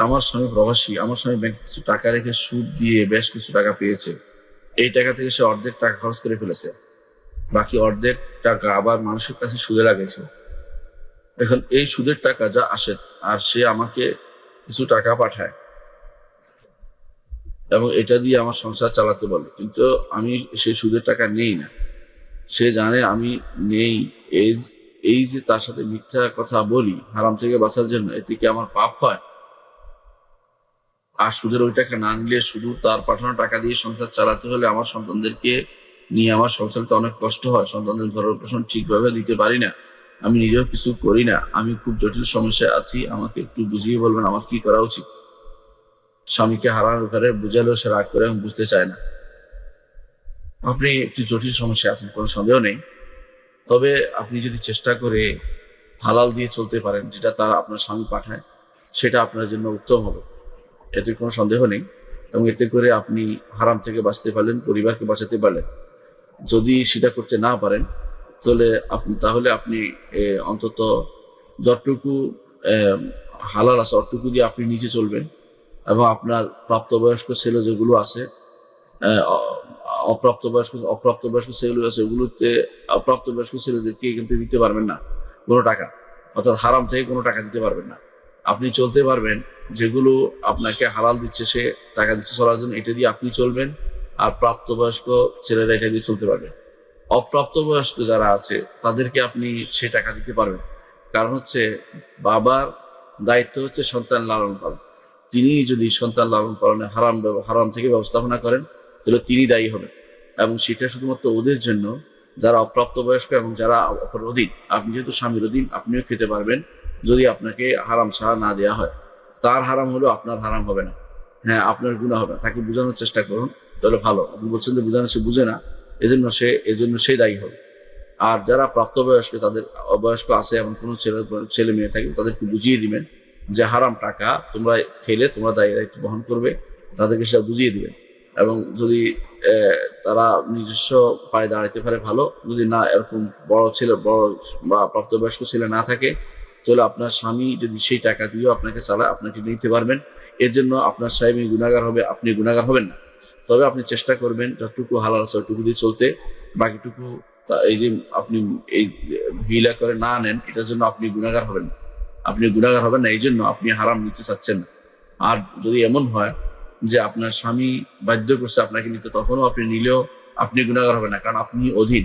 আমার স্বামী প্রবাসী, আমার স্বামী ব্যাংকে কিছু টাকা রেখে সুদ দিয়ে বেশ কিছু টাকা পেয়েছে। এই টাকা থেকে সে অর্ধেক টাকা খরচ করে ফেলেছে, বাকি অর্ধেক টাকা আবার মানুষের কাছে সুদে লাগিয়েছে। এখন এই সুদের টাকা যা আসে, আর সে আমাকে কিছু টাকা পাঠায় এবং এটা দিয়ে আমার সংসার চালাতে বলে, কিন্তু আমি সেই সুদের টাকা নেই না। সে জানে আমি নেই। এই এই যে তার সাথে মিথ্যা কথা বলি হারাম থেকে বাঁচার জন্য, এতে কি আমার পাপ হয়? আর সুদের ওই টাকা না নিলে শুধু তার পাঠানো টাকা দিয়ে সংসার চালাতে হলে আমার সন্তানদেরকে নিয়ে আমার সংসারতে অনেক কষ্ট হয়। সন্তানদের ভরণ পোষণ ঠিকভাবে দিতে পারি না, আমি নিজেও কিছু করি না। আমি খুব জটিল সমস্যায় আছি, আমাকে একটু বুঝিয়ে বলবেন আমার কি করা উচিত। স্বামীকে হারানোর ব্যাপারে বুঝালেও সে রাগ করে এবং বুঝতে চায় না। আপনি একটু জটিল সমস্যা আছেন, কোনো সন্দেহ নেই। তবে আপনি যদি চেষ্টা করে হালাল দিয়ে চলতে পারেন, যেটা তার আপনার স্বামী পাঠায়, সেটা আপনার জন্য উত্তম হবে, এতে কোনো সন্দেহ নেই। এবং এতে করে আপনি হারাম থেকে বাঁচতে পারলেন, পরিবারকে বাঁচাতে পারলেন। যদি সেটা করতে না পারেন, তাহলে আপনি অন্তত যতটুকু হালাল আছে অতটুকু দিয়ে আপনি নিচে চলবেন। এবং আপনার প্রাপ্তবয়স্ক ছেলে যেগুলো আছে, অপ্রাপ্তবয়স্ক ছেলেগুলো আছে, ওগুলোতে অপ্রাপ্তবয়স্ক ছেলেদেরকে কিন্তু দিতে পারবেন না কোনো টাকা, অর্থাৎ হারাম থেকে কোনো টাকা দিতে পারবেন না। আপনি চলতে পারবেন, যেগুলো আপনাকে হালাল দিচ্ছে, সে টাকা দিচ্ছে চলার জন্য, এটা দিয়ে আপনি চলবেন। আর প্রাপ্তবয়স্ক ছেলেরা এটা দিয়ে চলতে পারবে। অপ্রাপ্তবয়স্ক যারা আছে তাদেরকে আপনি সে টাকা দিতে পারবেন। কারণ হচ্ছে বাবার দায়িত্ব হচ্ছে সন্তান লালন পালন। তিনি যদি সন্তান লালন পালনে হারাম থেকে ব্যবস্থাপনা করেন, তাহলে তিনি দায়ী হবেন। এবং সেটা শুধুমাত্র ওদের জন্য যারা অপ্রাপ্তবয়স্ক এবং যারা অপর অধীন। আপনি যেহেতু স্বামীর অধীন, আপনিও খেতে পারবেন যদি আপনাকে হারাম ছাড়া না দেওয়া হয়। তার হারাম হলো আপনার হারাম হবে না, হ্যাঁ আপনার গুনাহ হবে না। তাকে বোঝানোর চেষ্টা করুন, তাহলে ভালো। আপনি বলছেন যে বোঝানো সে বুঝে না, এজন্য সে দায়ী হবে। আর যারা প্রাপ্তবয়স্ক, তাদের অবয়স্ক আছে এমন কোনো ছেলে মেয়ে থাকে, তাদেরকে বুঝিয়ে দিবেন যে হারাম টাকা তোমরা খেলে তোমরা দায়িত্ব বহন করবে, তাদেরকে সেটা বুঝিয়ে দিবেন। এবং যদি তারা নিজস্ব পায়ে দাঁড়াইতে পারে ভালো, যদি না এরকম বড় বা প্রাপ্তবয়স্ক ছেলে না থাকে, তাহলে আপনার স্বামী যদি সেই টাকা দিয়েও আপনাকে চালায়, আপনাকে নিতে পারবেন। এর জন্য আপনার স্বামী গুনাহগার হবে, আপনি গুনাহগার হবেন না। তবে আপনি চেষ্টা করবেন যতটুকু হালাল আছে ওইটুকু দিয়ে চলতে। বাকিটুকু এই যে আপনি এই হিলা করে না নেন, এটার জন্য আপনি গুনাহগার হবেন না। আপনি গুনাহগার হবেন না, এই জন্য আপনি হারাম নিতে চাচ্ছেন না। আর যদি এমন হয় যে আপনার স্বামী বাধ্য করছে আপনাকে নিতে, তখনও আপনি নিলেও আপনি গুনাহগার হবেন না, কারণ আপনি অধীন।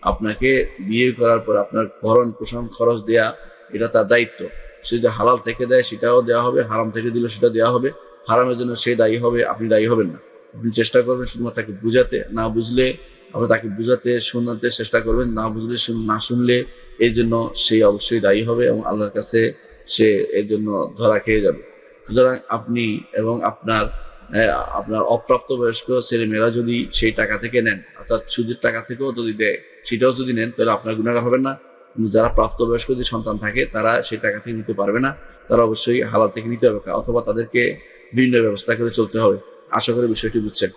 আপনাকে বিয়ে করার পর আপনার ভরণ পোষণ খরচ দেয়া, এটা তার দায়িত্ব। সে যদি হালাল থেকে দেয় সেটাও দেওয়া হবে, হারাম থেকে দিলে সেটা দেওয়া হবে। হারামের জন্য সে দায়ী হবে, আপনি দায়ী হবেন না। আপনি চেষ্টা করবেন শুধুমাত্র তাকে বুঝাতে, না বুঝলে আপনি তাকে বুঝাতে শোনাতে চেষ্টা করবেন। না বুঝলে না শুনলে এই জন্য সে অবশ্যই দায়ী হবে এবং আল্লাহর কাছে সে এর জন্য ধরা খেয়ে যাবে। সুতরাং আপনি এবং আপনার অপ্রাপ্তবয়স্ক ছেলেমেয়েরা যদি সেই টাকা থেকে নেন, অর্থাৎ সুদের টাকা থেকেও যদি দেয়, সেটাও যদি নেন, তাহলে আপনার গুনাহগার হবেন না। যারা প্রাপ্তবয়স্ক যে সন্তান থাকে, তারা সেই টাকা থেকে নিতে পারবে না, তারা অবশ্যই হালাল থেকে নিতে হবে, অথবা তাদেরকে বিভিন্ন ব্যবস্থা করে চলতে হবে। আশা করি বিষয়টি বুঝছেন।